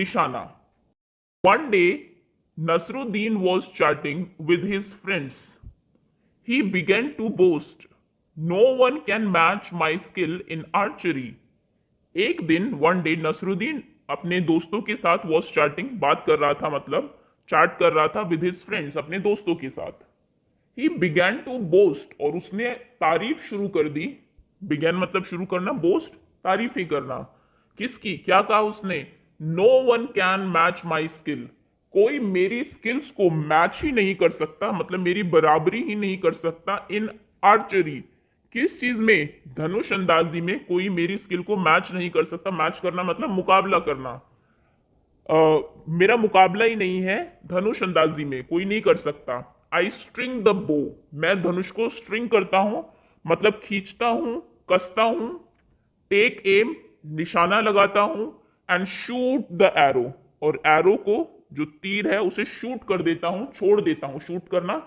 निशाना। One day, Nasruddin was chatting with his friends. He began to boast, "No one can match my skill in archery." एक दिन one day Nasruddin अपने दोस्तों के साथ was chatting, बात कर रहा था, मतलब चैट कर रहा था विद हिज फ्रेंड्स, अपने दोस्तों के साथ। ही बिगैन टू बोस्ट, और उसने तारीफ शुरू कर दी। बिगैन मतलब शुरू करना, बोस्ट तारीफ ही करना। किसकी? क्या कहा उसने? No one can match my skill. कोई मेरी स्किल्स को मैच ही नहीं कर सकता, मतलब मेरी बराबरी ही नहीं कर सकता इन आर्चरी। किस चीज में? धनुष अंदाजी में कोई मेरी स्किल को मैच नहीं कर सकता। मैच करना मतलब मुकाबला करना। मेरा मुकाबला ही नहीं है धनुष अंदाजी में, कोई नहीं कर सकता। आई स्ट्रिंग द बो, मैं धनुष को स्ट्रिंग करता हूं, मतलब खींचता हूं, कसता हूं। टेक एम, निशाना लगाता हूं। एंड शूट द एरो, और एरो को, जो तीर है, उसे शूट कर देता हूं, छोड़ देता हूं। शूट करना,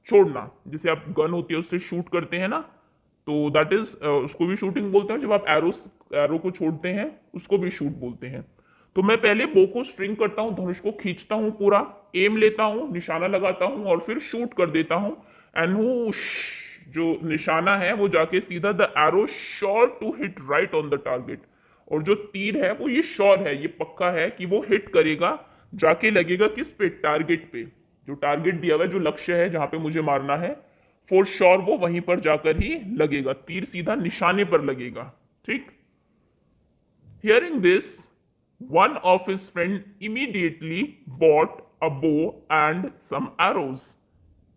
छोड़ना, जैसे आप गन होती है उससे शूट करते हैं ना, तो दैट इज, उसको भी शूटिंग बोलते हैं। जब आप एरो को छोड़ते हैं उसको भी शूट बोलते हैं। तो मैं पहले बो को स्ट्रिंग करता हूं, धनुष को खींचता हूं पूरा, एम लेता हूं, निशाना लगाता हूं, और फिर शूट कर देता हूं। एंड जो निशाना है वो जाके सीधा, the arrow sure to hit right on the target. और जो तीर है वो ये श्योर है, ये पक्का है कि वो हिट करेगा, जाके लगेगा किस पे? टारगेट पे। जो टारगेट दिया हुआ है, जो लक्ष्य है जहां पे मुझे मारना है, फॉर श्योर वो वहीं पर जाकर ही लगेगा, तीर सीधा निशाने पर लगेगा। ठीक। Hearing this, one of his friend immediately bought a bow and some arrows.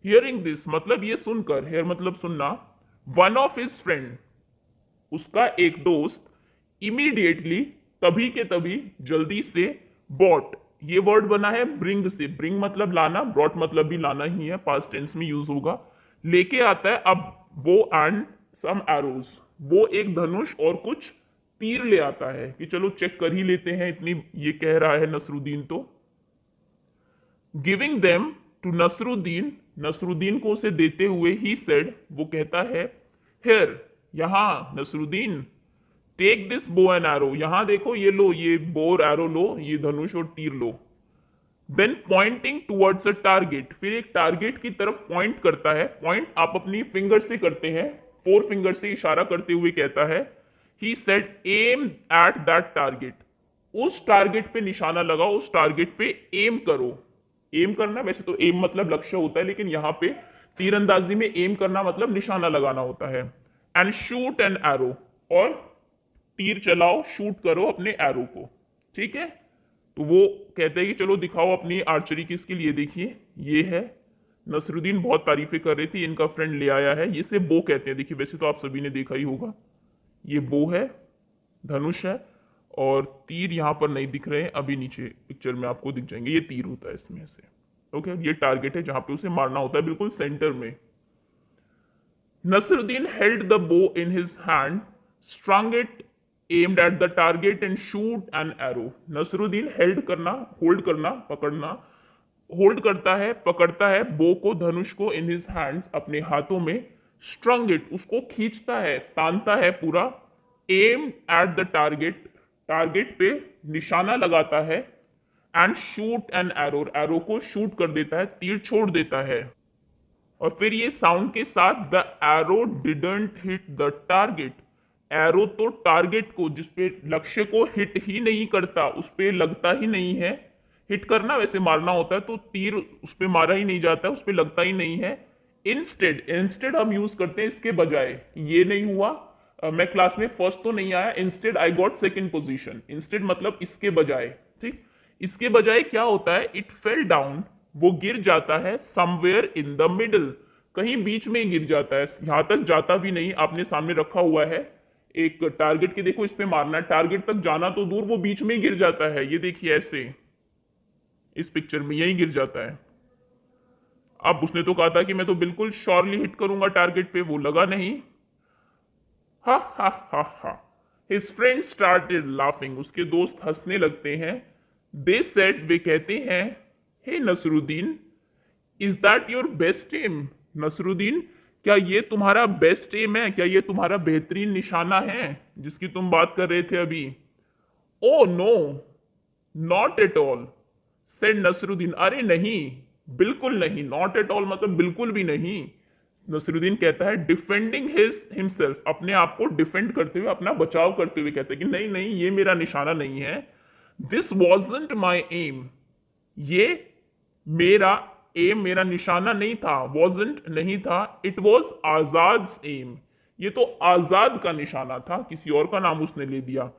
Hearing this मतलब ये सुनकर, हेयर मतलब सुनना। वन ऑफ हिज फ्रेंड, उसका एक दोस्त, इमीडिएटली तभी के तभी, जल्दी से, बॉट, ये वर्ड बना है ब्रिंग से। ब्रिंग मतलब लाना, ब्रॉट मतलब भी लाना ही है, पास्ट टेंस में यूज होगा। लेके आता है अब बो एंड सम एरोज, वो एक धनुष और कुछ तीर ले आता है कि चलो चेक कर ही लेते हैं, इतनी ये कह रहा है नसरुद्दीन तो। Giving them to Nasruddin, Nasruddin को उसे देते हुए, ही सेड, वो कहता है, हेयर, यहां Nasruddin, take this bow and arrow, यहां देखो, ये लो, ये बो और एरो लो, ये धनुष और तीर लो। Then pointing towards a target, फिर एक टारगेट की तरफ पॉइंट करता है। पॉइंट आप अपनी फिंगर से करते हैं, फोर फिंगर से इशारा करते हुए कहता है, he said, aim at that target, उस टारगेट पे निशाना लगाओ, उस टारगेट पे एम करो। एम करना, वैसे तो एम मतलब लक्ष्य होता है, लेकिन यहां पे तीरंदाजी में एम करना मतलब निशाना लगाना होता है। एंड शूट एन एरो, और तीर चलाओ, शूट करो अपने एरो को। ठीक है। तो वो कहते हैं कि चलो दिखाओ अपनी आर्चरी की स्किल, ये देखिए, ये है। नसरुद्दीन बहुत तारीफें कर रही थी, इनका फ्रेंड ले आया है, इसे बो कहते हैं। देखिए, वैसे तो आप सभी ने देखा ही होगा, ये बो है, धनुष है, और तीर यहां पर नहीं दिख रहे हैं अभी, नीचे पिक्चर में आपको दिख जाएंगे, ये तीर होता है इसमें से। ओके, ये टारगेट है जहां पे उसे मारना होता है, बिल्कुल सेंटर में। Nasruddin held the bow in his hand, strung it, aimed at the target and shoot an arrow. Nasruddin held करना, hold करना, पकड़ना, होल्ड करता है, पकड़ता है बो को, धनुष को, इन हिज हैंड्स, अपने हाथों में। स्ट्रंग इट, उसको खींचता है, तानता है पूरा। Aim at the target, target पे निशाना लगाता है। And shoot an arrow, arrow को शूट कर देता है, तीर छोड़ देता है। और फिर ये साउंड के साथ, the arrow didn't hit the target, arrow तो टारगेट को, जिसपे लक्ष्य को हिट ही नहीं करता, उस पर लगता ही नहीं है। हिट करना वैसे मारना होता है, तो तीर उस पर मारा ही नहीं जाता है, उस पर लगता ही नहीं है। इंस्टेड, इंस्टेड हम यूज करते हैं इसके बजाय, ये नहीं हुआ, मैं क्लास में फर्स्ट तो नहीं आया, instead I got second position. Instead मतलब इसके बजाय। ठीक। इसके बजाय क्या होता है? इट फेल डाउन, वो गिर जाता है, समवेयर इन द मिडल, कहीं बीच में गिर जाता है, यहां तक जाता भी नहीं। आपने सामने रखा हुआ है एक टारगेट के, देखो इस पे मारना है, टारगेट तक जाना तो दूर, वो बीच में गिर जाता है, ये देखिए ऐसे, इस पिक्चर में यही गिर जाता है। अब उसने तो कहा था कि मैं तो बिल्कुल श्योरली हिट करूंगा टारगेट पे, वो लगा नहीं। हा हा हा हा। हिज फ्रेंड स्टार्टेड लाफिंग, उसके दोस्त हंसने लगते हैं। दे सेड, वे कहते हैं, hey Nasruddin, is that your best aim? Nasruddin, क्या ये तुम्हारा बेस्ट एम है? क्या ये तुम्हारा बेहतरीन निशाना है जिसकी तुम बात कर रहे थे अभी? Oh no, not at all, said Nasruddin, अरे नहीं, बिल्कुल नहीं, नॉट एट ऑल मतलब बिल्कुल भी नहीं। नसरुद्दीन कहता है डिफेंडिंग हिज हिमसेल्फ, अपने आप को डिफेंड करते हुए, अपना बचाव करते हुए कहते हैं कि नहीं नहीं, ये मेरा निशाना नहीं है। दिस वॉजंट माई एम, ये मेरा एम, मेरा निशाना नहीं था, वॉजंट नहीं था, इट वॉज आजाद एम, ये तो आजाद का निशाना था, किसी और का नाम उसने ले दिया।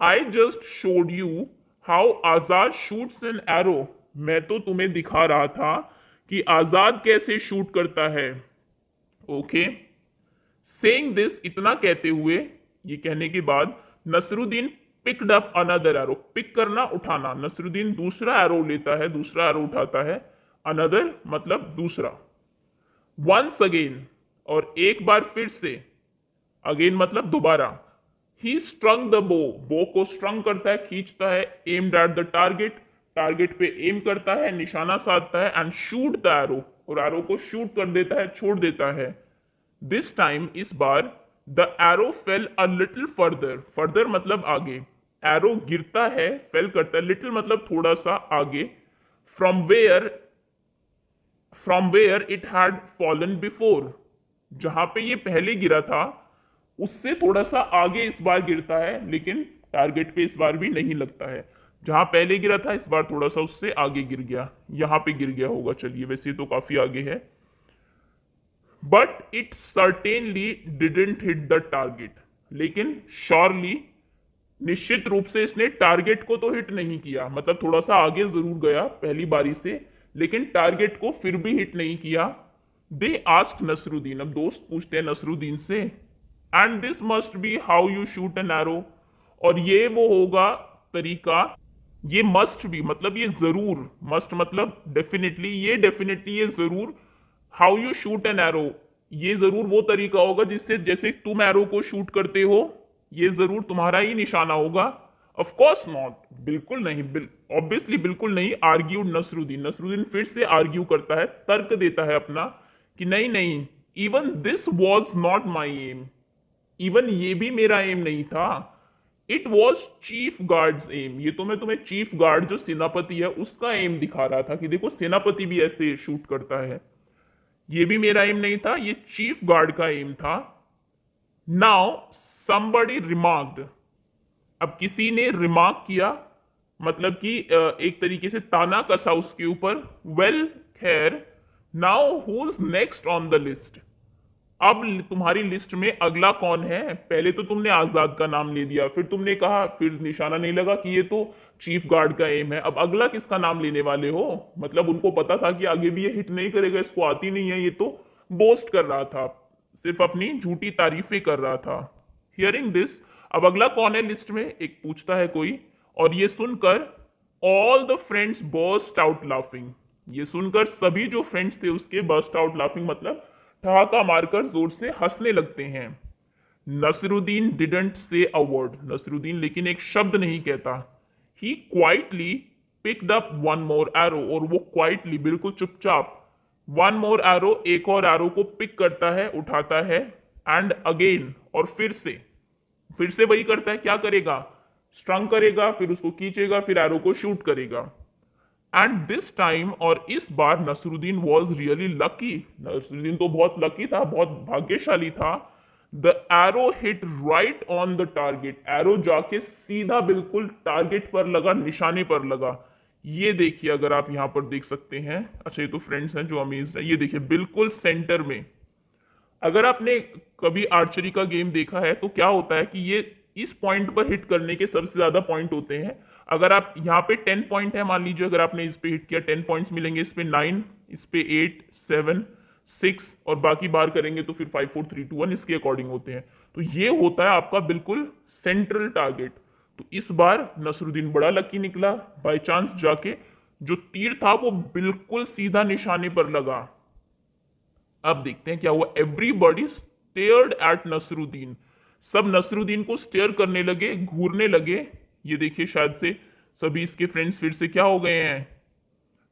I just showed you how Azad shoots an arrow, मैं तो तुम्हें दिखा रहा था कि आजाद कैसे शूट करता है। ओके, सेइंग दिस, इतना कहते हुए, ये कहने के बाद Nasruddin picked up another arrow, pick करना, उठाना, नसरुद्दीन दूसरा एरो लेता है, दूसरा एरो उठाता है, अनदर मतलब दूसरा, वंस अगेन, और एक बार फिर से, अगेन मतलब दोबारा, ही स्ट्रंग द बो, बो को स्ट्रंग करता है, खींचता है, aimed at the target, target पे एम करता है, निशाना साधता है, एंड शूट द एरो, और एरो को शूट कर देता है, छोड़ देता है। दिस टाइम, इस बार, the arrow fell a little further, further मतलब आगे, एरो गिरता है, फेल करता है, लिटिल मतलब थोड़ा सा आगे, from where, from where it had fallen before, जहां पे ये पहले गिरा था उससे थोड़ा सा आगे इस बार गिरता है, लेकिन टारगेट पे इस बार भी नहीं लगता है। जहां पहले गिरा था इस बार थोड़ा सा उससे आगे गिर गया, यहां पे गिर गया होगा, चलिए वैसे तो काफी आगे है। But it certainly didn't hit the target, लेकिन श्योरली, निश्चित रूप से इसने टारगेट को तो हिट नहीं किया, मतलब थोड़ा सा आगे जरूर गया पहली बारी से, लेकिन टारगेट को फिर भी हिट नहीं किया। दे आस्क नसरुद्दीन, अब दोस्त पूछते हैं नसरुद्दीन से, and this must be how you shoot an arrow, और ये वो होगा तरीका, ये मस्ट भी मतलब ये जरूर, मस्ट मतलब डेफिनेटली, ये डेफिनेटली, ये जरूर, how you shoot an arrow, ये जरूर वो तरीका होगा जिससे, जैसे तुम एरो को शूट करते हो, ये जरूर तुम्हारा ही निशाना होगा। ऑफ कोर्स नॉट, बिल्कुल नहीं, ऑब्वियसली बिल्कुल नहीं, आर्ग्यूड नसरुद्दीन, नसरुद्दीन फिर से आर्ग्यू करता है, तर्क देता है अपना कि नहीं नहीं, even this was not my aim, even ये भी मेरा एम नहीं था, it was chief guard's aim, ये तो मैं तुम्हें चीफ गार्ड जो सेनापति है उसका एम दिखा रहा था कि देखो सेनापति भी ऐसे शूट करता है, ये भी मेरा एम नहीं था, ये चीफ गार्ड का एम था। नाउ somebody रिमार्क्ड, अब किसी ने रिमार्क किया, मतलब कि एक तरीके से ताना कसा उसके ऊपर, वेल खैर, now who's next on the list, अब तुम्हारी लिस्ट में अगला कौन है, पहले तो तुमने आजाद का नाम ले दिया, फिर तुमने कहा, फिर निशाना नहीं लगा कि ये तो चीफ गार्ड का एम है, अब अगला किसका नाम लेने वाले हो, मतलब उनको पता था कि आगे भी ये हिट नहीं करेगा, इसको आती नहीं है, ये तो बोस्ट कर रहा था, सिर्फ अपनी झूठी तारीफें कर रहा था। हियरिंग दिस, अब अगला कौन है लिस्ट में, एक पूछता है कोई, और ये सुनकर all the friends burst out laughing, ये सुनकर सभी जो फ्रेंड्स थे उसके बर्स्ट आउट लाफिंग मतलब ठहाका मारकर जोर से हंसने लगते हैं। Nasruddin didn't say a word, Nasruddin लेकिन एक शब्द नहीं कहता। He quietly picked up one more arrow, और वो क्वाइटली बिल्कुल चुपचाप वन मोर एरो, एक और एरो को पिक करता है, उठाता है, एंड अगेन, और फिर से वही करता है, क्या करेगा, स्ट्रंग करेगा, फिर उसको खींचेगा, फिर एरो को शूट करेगा। एंड दिस टाइम, और इस बार Nasruddin was really lucky, Nasruddin तो बहुत लकी था, बहुत भाग्यशाली था। The arrow hit right on the target, arrow जाके सीधा बिल्कुल टारगेट पर लगा, निशाने पर लगा। ये देखिए, अगर आप यहां पर देख सकते हैं, अच्छा ये तो फ्रेंड्स हैं जो अमेज्ड है, ये देखिए बिल्कुल सेंटर में। अगर आपने कभी आर्चरी का गेम देखा है तो क्या होता है कि ये इस पॉइंट पर हिट करने के सबसे ज्यादा पॉइंट होते हैं। अगर आप यहाँ पे 10 पॉइंट है, मान लीजिए अगर आपने इस पे हिट किया 10 पॉइंट्स मिलेंगे, इस पे 9, इस पे 8, 7, 6, और बाकी बार करेंगे तो फिर 5, 4, 3, 2, 1 इसके अकॉर्डिंग होते हैं। तो ये होता है आपका बिल्कुल सेंट्रल टारगेट। तो इस बार नसरुद्दीन बड़ा लकी निकला, बाई चांस जाके जो तीर था वो बिल्कुल सीधा निशाने पर लगा। अब देखते हैं क्या हुआ। एवरीबॉडी स्टेयर्ड एट नसरुद्दीन, सब नसरुद्दीन को स्टेयर करने लगे, घूरने लगे। ये देखिए शायद से सभी इसके फ्रेंड्स फिर से क्या हो गए हैं,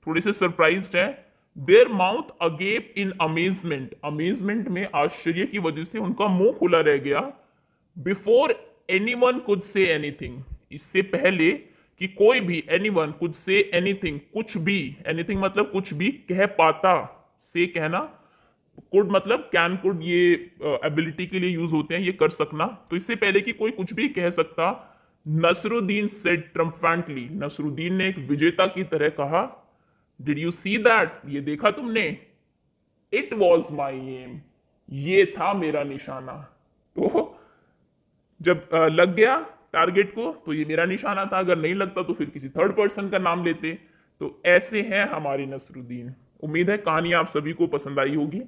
थोड़े से सरप्राइज्ड हैं। Their mouth agape in amazement, amazement में आश्चर्य की वजह से उनका मुंह खुला रह गया। Before any one could say anything, इससे पहले कि कोई भी एनीवन कुड से एनीथिंग, कुछ भी, एनीथिंग मतलब कुछ भी कह पाता, से कहना, कुड मतलब कैन कुड, ये एबिलिटी के लिए यूज होते हैं, ये कर सकना। तो इससे पहले कि कोई कुछ भी कह सकता, नसरुद्दीन सेड ट्रम्फेंटली, नसरुद्दीन ने एक विजेता की तरह कहा, डिड यू सी दैट, ये देखा तुमने, इट वॉज माई एम, ये था मेरा निशाना। तो जब लग गया टारगेट को तो ये मेरा निशाना था, अगर नहीं लगता तो फिर किसी थर्ड पर्सन का नाम लेते। तो ऐसे हैं हमारे नसरुद्दीन। उम्मीद है कहानी आप सभी को पसंद आई होगी।